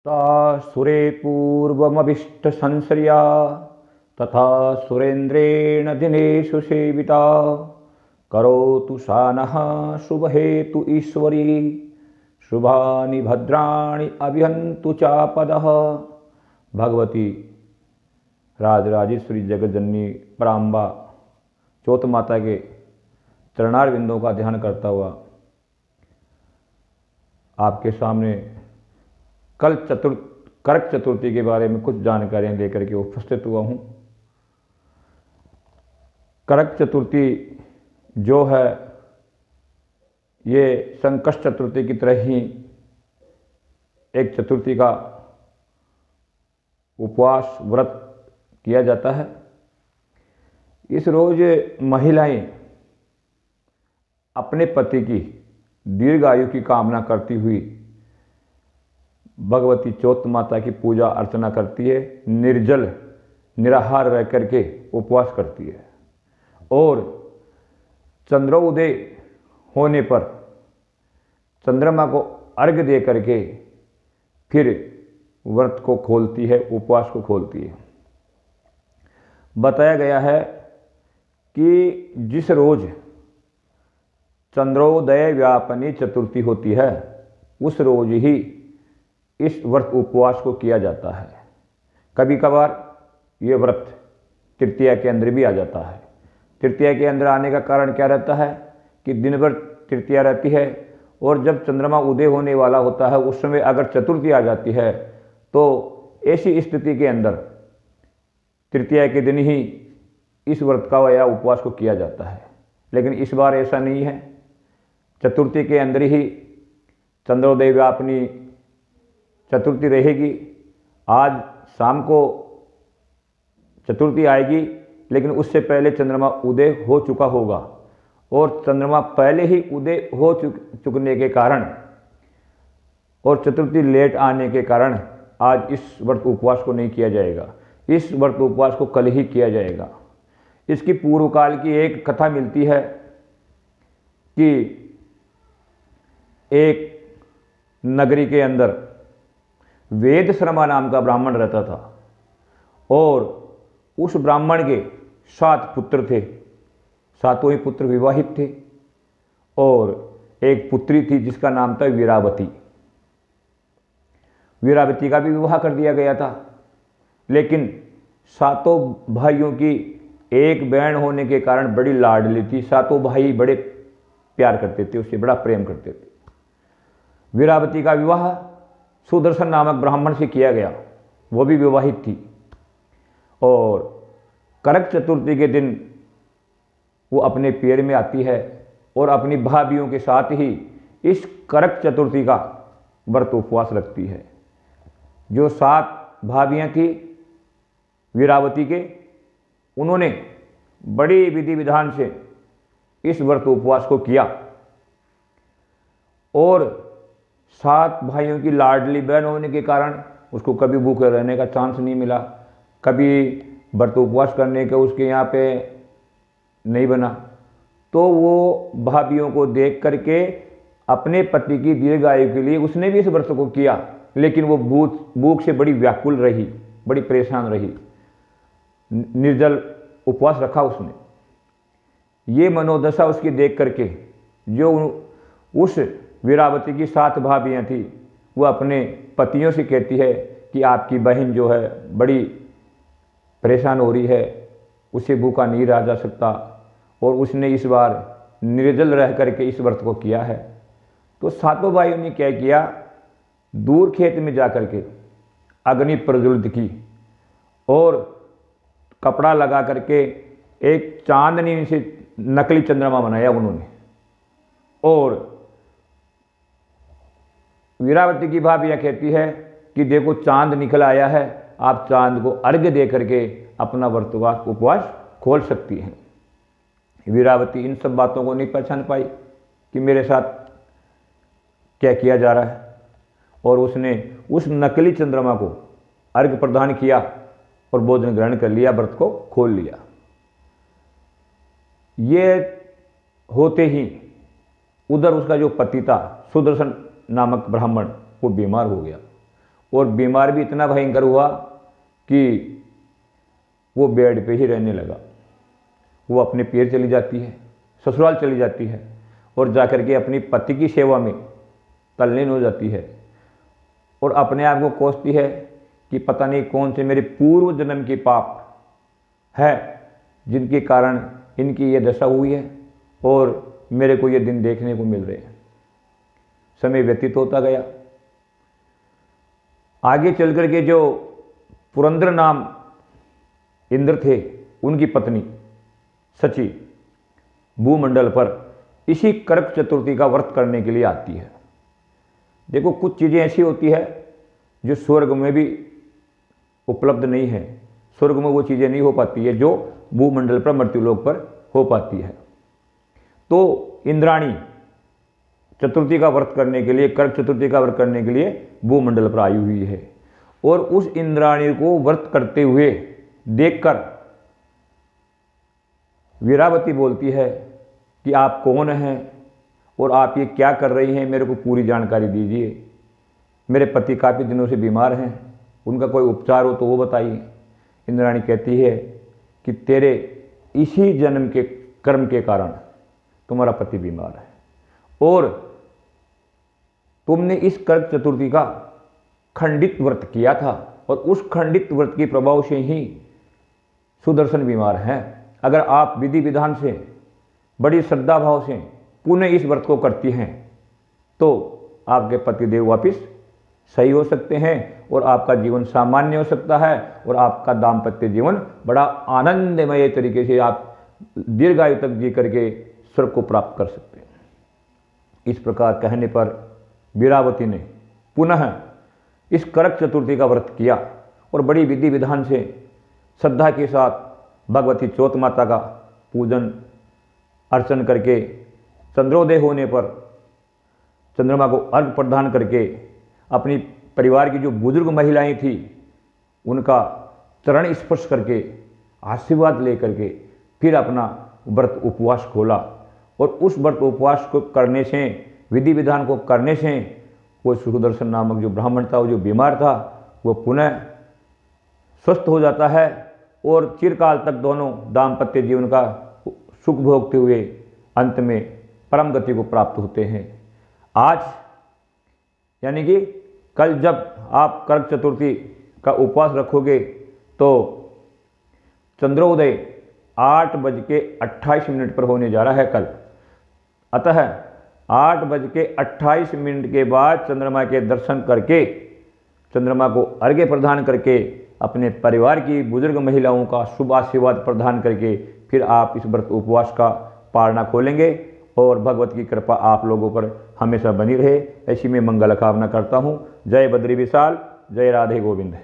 सा सुरे पूर्वमभिष्टसंश्रया तथा सुरेन्द्रेण दिनेषु सेविता करोतु सा नः शुभहेतु ईश्वरी शुभानि भद्राणि अभिहन्तु चापदः। भगवती राजराजेश्वरी जगज्जननी पराम्बा चौथ माता के चरणार बिंदों का ध्यान करता हुआ आपके सामने करक चतुर्थी के बारे में कुछ जानकारियां लेकर के उपस्थित हुआ हूँ। करक चतुर्थी जो है ये संकष्ट चतुर्थी की तरह ही एक चतुर्थी का उपवास व्रत किया जाता है। इस रोज महिलाएं अपने पति की दीर्घायु की कामना करती हुई भगवती चौथ माता की पूजा अर्चना करती है, निर्जल निराहार रह करके उपवास करती है और चंद्रोदय होने पर चंद्रमा को अर्घ्य दे करके फिर व्रत को खोलती है, उपवास को खोलती है। बताया गया है कि जिस रोज चंद्रोदय व्यापनी चतुर्थी होती है उस रोज ही इस व्रत उपवास को किया जाता है। कभी कभार ये व्रत तृतीया के अंदर भी आ जाता है। तृतीया के अंदर आने का कारण क्या रहता है कि दिन भर तृतीया रहती है और जब चंद्रमा उदय होने वाला होता है उस समय अगर चतुर्थी आ जाती है तो ऐसी स्थिति के अंदर तृतीया के दिन ही इस व्रत का या उपवास को किया जाता है। लेकिन इस बार ऐसा नहीं है। चतुर्थी के अंदर ही चंद्रोदय व्यापनी चतुर्थी रहेगी। आज शाम को चतुर्थी आएगी लेकिन उससे पहले चंद्रमा उदय हो चुका होगा और चंद्रमा पहले ही उदय हो चुकने के कारण और चतुर्थी लेट आने के कारण आज इस व्रत उपवास को नहीं किया जाएगा। इस व्रत उपवास को कल ही किया जाएगा। इसकी पूर्व काल की एक कथा मिलती है कि एक नगरी के अंदर वेद शर्मा नाम का ब्राह्मण रहता था और उस ब्राह्मण के 7 पुत्र थे। 7 ही पुत्र विवाहित थे और एक पुत्री थी जिसका नाम था वीरावती। वीरावती का भी विवाह कर दिया गया था लेकिन 7 भाइयों की एक बहन होने के कारण बड़ी लाडली थी। 7 भाई बड़े प्यार करते थे, उससे बड़ा प्रेम करते थे। वीरावती का विवाह सुदर्शन नामक ब्राह्मण से किया गया, वो भी विवाहित थी और करक चतुर्थी के दिन वो अपने पेड़ में आती है और अपनी भाभियों के साथ ही इस करक चतुर्थी का व्रत उपवास रखती है। जो 7 भाभियाँ थी वीरावती के, उन्होंने बड़ी विधि विधान से इस व्रत उपवास को किया और 7 भाइयों की लाडली बहन होने के कारण उसको कभी भूखे रहने का चांस नहीं मिला, कभी व्रत उपवास करने का उसके यहाँ पे नहीं बना। तो वो भाभियों को देख करके अपने पति की दीर्घायु के लिए उसने भी इस व्रत को किया, लेकिन वो भूख से बड़ी व्याकुल रही, बड़ी परेशान रही, निर्जल उपवास रखा उसने। ये मनोदशा उसकी देख करके जो उस वीरावती की 7 भाभियाँ थी वो अपने पतियों से कहती है कि आपकी बहन जो है बड़ी परेशान हो रही है, उसे भूखा नहीं रहा जा सकता और उसने इस बार निर्जल रह करके इस व्रत को किया है। तो 7 भाइयों ने क्या किया, दूर खेत में जा करके अग्नि प्रज्वलित की और कपड़ा लगा करके एक चांदनी से नकली चंद्रमा बनाया उन्होंने और वीरावती की भाभी यह कहती है कि देखो चांद निकल आया है, आप चांद को अर्घ्य दे करके अपना व्रत उपवास खोल सकती हैं। वीरावती इन सब बातों को नहीं पहचान पाई कि मेरे साथ क्या किया जा रहा है और उसने उस नकली चंद्रमा को अर्घ्य प्रदान किया और भोजन ग्रहण कर लिया, व्रत को खोल लिया। ये होते ही उधर उसका जो पति था सुदर्शन नामक ब्राह्मण वो बीमार हो गया और बीमार भी इतना भयंकर हुआ कि वो बेड पे ही रहने लगा। वो अपने पियर चली जाती है, ससुराल चली जाती है और जाकर के अपनी पति की सेवा में तल्लीन हो जाती है और अपने आप को कोसती है कि पता नहीं कौन से मेरे पूर्व जन्म के पाप है जिनके कारण इनकी ये दशा हुई है और मेरे को ये दिन देखने को मिल रहे हैं। समय व्यतीत होता गया। आगे चल कर के जो पुरंदर नाम इंद्र थे, उनकी पत्नी सची भूमंडल पर इसी कर्क चतुर्थी का व्रत करने के लिए आती है। देखो, कुछ चीज़ें ऐसी होती है जो स्वर्ग में भी उपलब्ध नहीं है। स्वर्ग में वो चीज़ें नहीं हो पाती है जो भूमंडल पर, मृत्युलोक पर हो पाती है। तो इंद्राणी चतुर्थी का व्रत करने के लिए, कर्क चतुर्थी का व्रत करने के लिए भूमंडल पर आई हुई है और उस इंद्राणी को व्रत करते हुए देखकर वीरावती बोलती है कि आप कौन हैं और आप ये क्या कर रही हैं, मेरे को पूरी जानकारी दीजिए। मेरे पति काफ़ी दिनों से बीमार हैं, उनका कोई उपचार हो तो वो बताइए। इंद्राणी कहती है कि तेरे इसी जन्म के कर्म के कारण तुम्हारा पति बीमार है और तुमने इस कर्क चतुर्थी का खंडित व्रत किया था और उस खंडित व्रत के प्रभाव से ही सुदर्शन बीमार हैं। अगर आप विधि विधान से, बड़ी श्रद्धा भाव से पुनः इस व्रत को करती हैं तो आपके पतिदेव वापिस सही हो सकते हैं और आपका जीवन सामान्य हो सकता है और आपका दाम्पत्य जीवन बड़ा आनंदमय तरीके से आप दीर्घायु तक जी करके स्वर्ग को प्राप्त कर सकते हैं। इस प्रकार कहने पर वीरावती ने पुनः इस कर्क चतुर्थी का व्रत किया और बड़ी विधि विधान से श्रद्धा के साथ भगवती चौथ माता का पूजन अर्चन करके चंद्रोदय होने पर चंद्रमा को अर्घ प्रदान करके अपनी परिवार की जो बुजुर्ग महिलाएं थी उनका चरण स्पर्श करके आशीर्वाद लेकर के फिर अपना व्रत उपवास खोला और उस व्रत उपवास को करने से, विधि विधान को करने से वो सुदर्शन नामक जो ब्राह्मण था, वो जो बीमार था, वो पुनः स्वस्थ हो जाता है और चिरकाल तक दोनों दाम्पत्य जीवन का सुख भोगते हुए अंत में परम गति को प्राप्त होते हैं। आज यानी कि कल जब आप कर्क चतुर्थी का उपवास रखोगे तो चंद्रोदय 8:28 पर होने जा रहा है कल। अतः 8:28 के बाद चंद्रमा के दर्शन करके, चंद्रमा को अर्घ्य प्रदान करके, अपने परिवार की बुजुर्ग महिलाओं का शुभ आशीर्वाद प्रदान करके फिर आप इस व्रत उपवास का पारना खोलेंगे और भगवत की कृपा आप लोगों पर हमेशा बनी रहे, ऐसी मैं मंगल कामना करता हूँ। जय बद्री विशाल, जय राधे गोविंद।